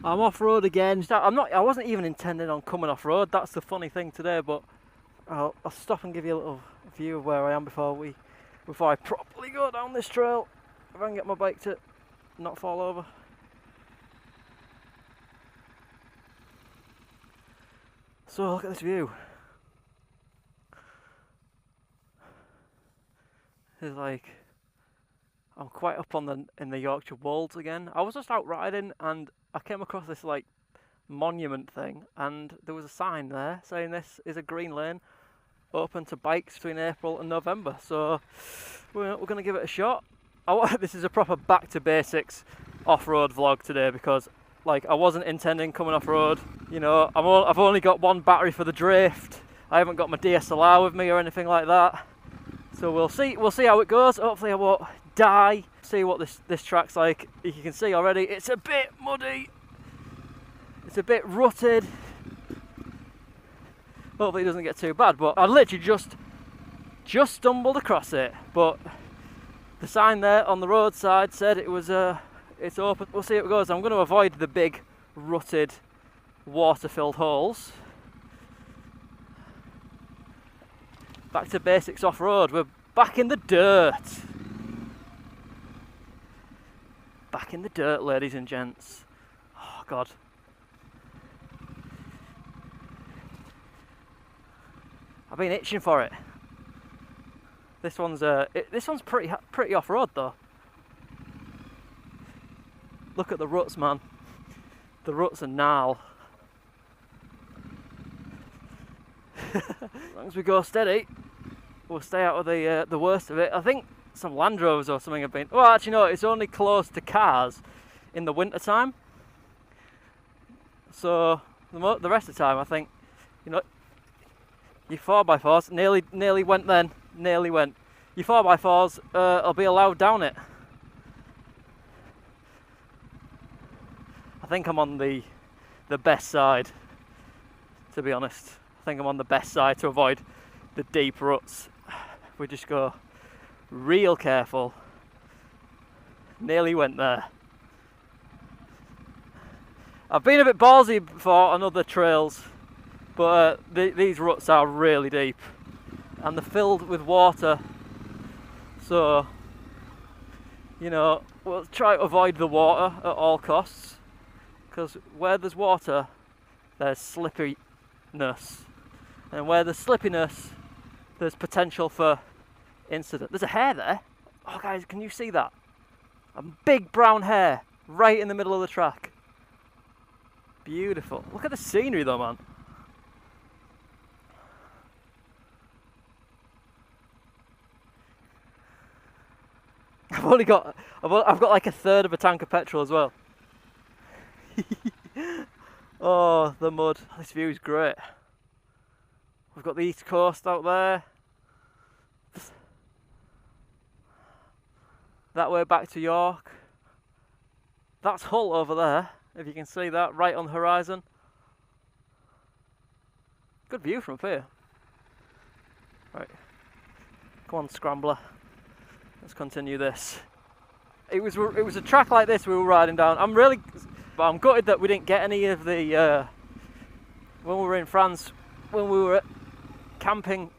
I'm off road again. I wasn't even intending on coming off road. That's the funny thing today. But I'll stop and give you a little view of where I am before I properly go down this trail. If I can get my bike to not fall over. So look at this view. It's like I'm quite up on in the Yorkshire Wolds again. I was just out riding and I came across this like monument thing, and there was a sign there saying this is a green lane open to bikes between April and November. So we're going to give it a shot. This is a proper back to basics off-road vlog today because like I wasn't intending coming off-road. You know, I've only got one battery for the drift. I haven't got my DSLR with me or anything like that. So we'll see how it goes. Hopefully I won't die. See what this track's like. You can see already it's a bit muddy. It's a bit rutted. Hopefully it doesn't get too bad, but I literally just stumbled across it. But the sign there on the roadside said it was it's open. We'll see how it goes. I'm going to avoid the big rutted water-filled holes. Back to basics off-road. We're back in the dirt. Back in the dirt, ladies and gents. Oh God. I've been itching for it. This one's pretty off-road though. Look at the ruts, man. The ruts are gnarl. As long as we go steady, we'll stay out of the worst of it. I think some Land Rovers or something have been. Well, actually, no, it's only close to cars in the winter time. So the rest of the time, I think, you know, your 4x4s nearly went then. Nearly went. Your 4x4s will be allowed down it. I think I'm on the best side, to be honest. I think I'm on the best side to avoid the deep ruts. We just go real careful. Nearly went there. I've been a bit ballsy before on other trails, but these ruts are really deep and they're filled with water. So, you know, we'll try to avoid the water at all costs, because where there's water, there's slippiness. And where there's slippiness, there's potential for incident. There's a hare there. Oh guys, can you see that? A big brown hare right in the middle of the track. Beautiful. Look at the scenery though, man. I've got like a third of a tank of petrol as well. Oh, the mud. This view is great. We've got the East Coast out there. That way back to York. That's Hull over there, if you can see that, right on the horizon. Good view from up here. Right, come on, Scrambler. Let's continue this. It was a track like this we were riding down. I'm gutted that we didn't get any of the when we were in France, when we were camping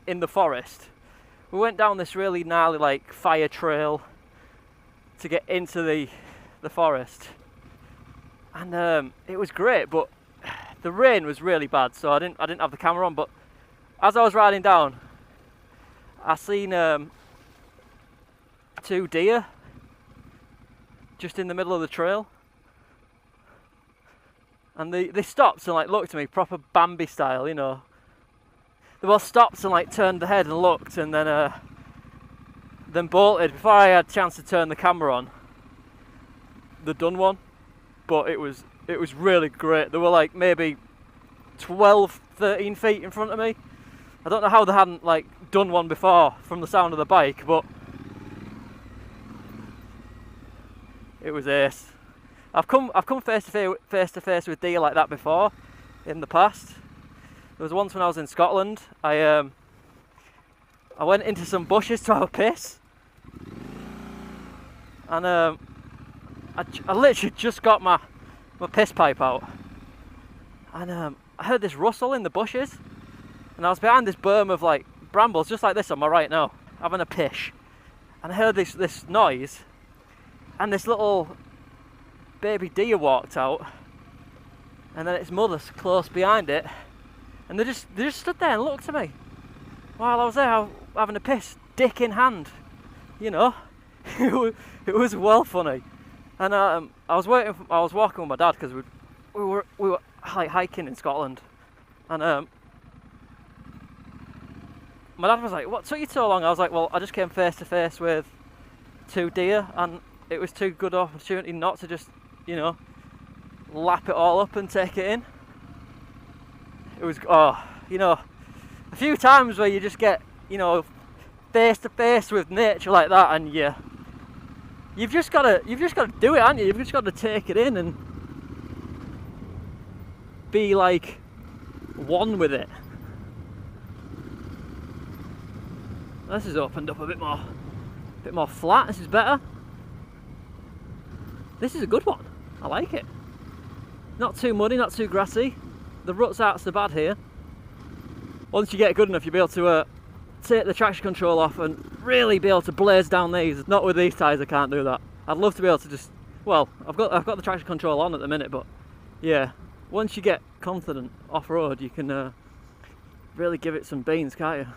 in the forest. We went down this really gnarly like fire trail to get into the forest, and it was great, but the rain was really bad, so I didn't have the camera on. But as I was riding down, I seen 2 deer just in the middle of the trail, and they stopped and like looked at me proper Bambi style, you know. They both stopped and like turned their head and looked, and then bolted before I had a chance to turn the camera on. They'd done one, but it was really great. They were like maybe 12-13 feet in front of me. I don't know how they hadn't like done one before from the sound of the bike, but it was ace. I've come face to face with deer like that before in the past. There was once when I was in Scotland. I went into some bushes to have a piss, and I literally just got my piss pipe out, and I heard this rustle in the bushes, and I was behind this berm of like brambles, just like this on my right now, having a pish, and I heard this noise, and this little baby deer walked out, and then its mother's close behind it, and they just stood there and looked at me while I was there having a piss, dick in hand, you know. It was well funny. And I was walking with my dad because we were like hiking in Scotland, and my dad was like, "What took you so long?" I was like, "Well, I just came face to face with 2 deer, and it was too good opportunity not to just, you know, lap it all up and take it in." It was, you know, a few times where you just get, you know, face to face with nature like that, and you've just got to do it, haven't you? You've just got to take it in and be like one with it. This has opened up a bit more flat. This is better. This is a good one. I like it. Not too muddy, not too grassy. The ruts aren't so bad here. Once you get good enough, you'll be able to take the traction control off and really be able to blaze down these. Not with these tyres, I can't do that. I'd love to be able to just, well, I've got the traction control on at the minute, but yeah, once you get confident off-road, you can really give it some beans, can't you?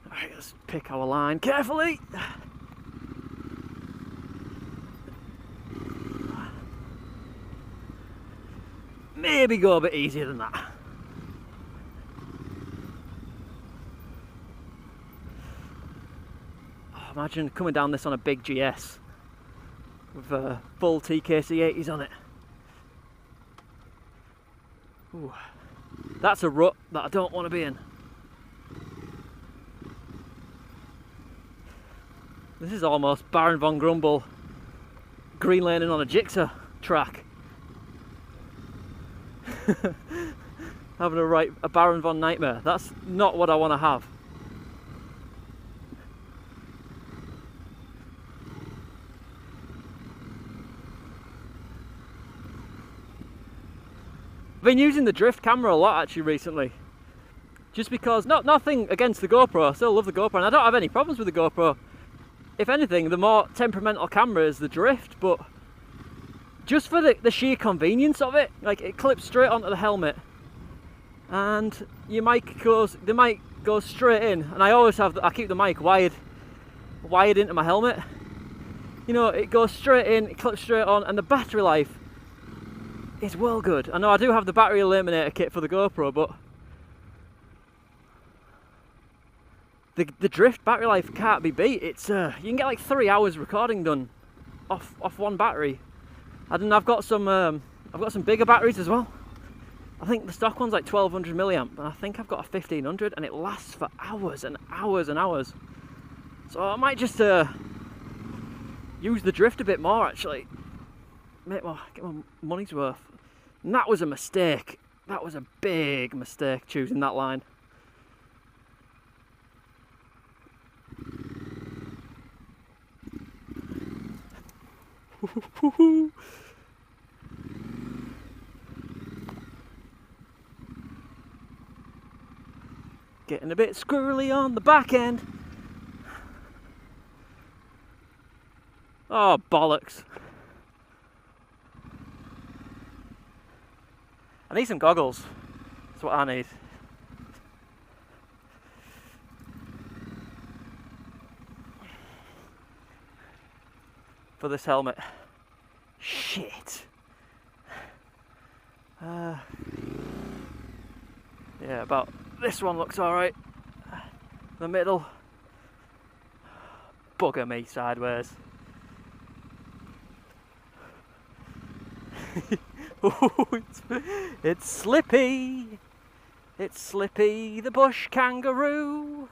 Alright, let's pick our line carefully. Maybe go a bit easier than that. Oh, imagine coming down this on a big GS with full TKC 80s on it. Ooh, that's a rut that I don't want to be in. This is almost Baron von Grumble green laning on a jigsaw track. Having a Baron von nightmare. That's not what I want to have. I've been using the drift camera a lot actually recently, just because, nothing against the GoPro, I still love the GoPro and I don't have any problems with the GoPro. If anything, the more temperamental camera is the drift, but just for the sheer convenience of it, like it clips straight onto the helmet and the mic goes straight in, and I keep the mic wired into my helmet. You know, it goes straight in, it clips straight on, and the battery life is well good. I know I do have the battery eliminator kit for the GoPro, but the drift battery life can't be beat. It's you can get like 3 hours recording done off one battery. And then I've got some bigger batteries as well. I think the stock one's like 1200 milliamp, and I think I've got a 1500, and it lasts for hours and hours and hours. So I might just use the drift a bit more actually. Get my money's worth. And that was a mistake. That was a big mistake choosing that line. Getting a bit squirrely on the back end. Oh, bollocks. I need some goggles. That's what I need. For this helmet. Shit. Yeah, about this one looks alright. The middle. Bugger me sideways. It's Slippy. It's Slippy the bush kangaroo.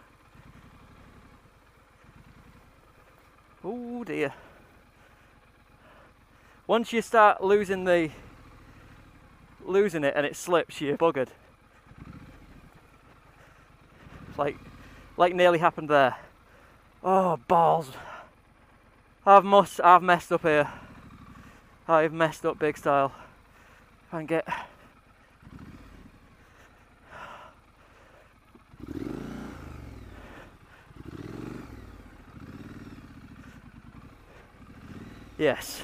Oh dear. Once you start losing it and it slips, you're buggered. Like nearly happened there. Oh, balls. I've messed up here. I've messed up big style. Try and get... Yes.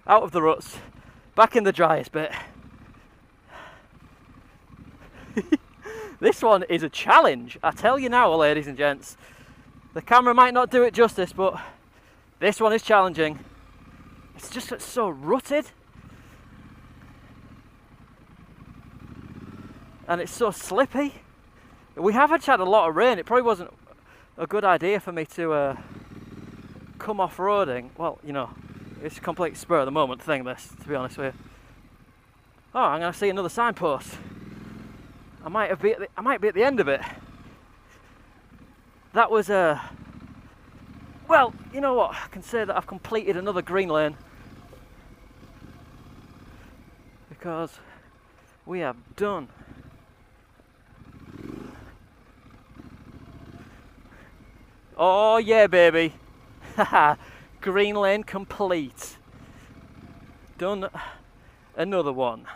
Out of the ruts. Back in the driest bit. This one is a challenge. I tell you now, ladies and gents. The camera might not do it justice, but this one is challenging. It's just so rutted. And it's so slippy. We have had a lot of rain. It probably wasn't a good idea for me to come off-roading. Well, you know, it's a complete spur of the moment thing, this, to be honest with you. Oh, I'm going to see another signpost. I might be at the end of it. That was well, you know what? I can say that I've completed another green lane because we have done. Oh yeah, baby. Haha. Green lane complete. Done another one.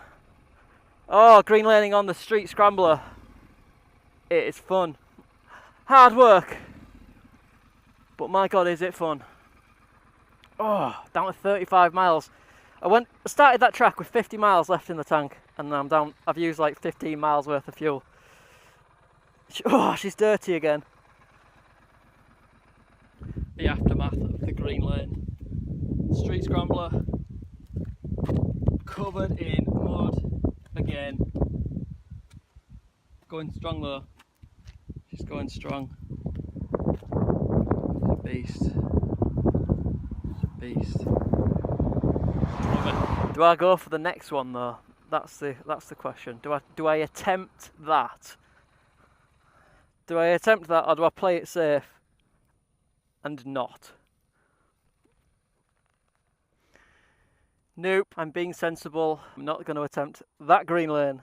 Oh, green laning on the Street Scrambler. It is fun. Hard work. But my God, is it fun. Oh, down to 35 miles. I started that track with 50 miles left in the tank, and I'm down. I've used like 15 miles worth of fuel. Oh, she's dirty again. The aftermath of the green lane. Street Scrambler covered in mud again. Going strong though. She's going strong. She's a beast. She's a beast. Do I go for the next one though? That's the question. Do I attempt that? Do I attempt that, or do I play it safe and not? Nope, I'm being sensible. I'm not going to attempt that green lane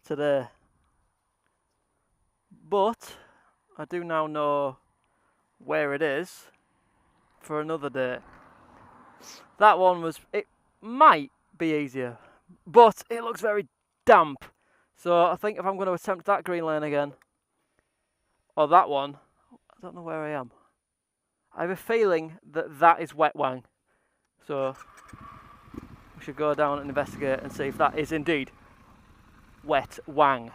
today. But I do now know where it is for another day. That one it might be easier, but it looks very damp. So I think if I'm going to attempt that green lane again, or that one, I don't know where I am. I have a feeling that that is wet wang. So we should go down and investigate and see if that is indeed wet wang.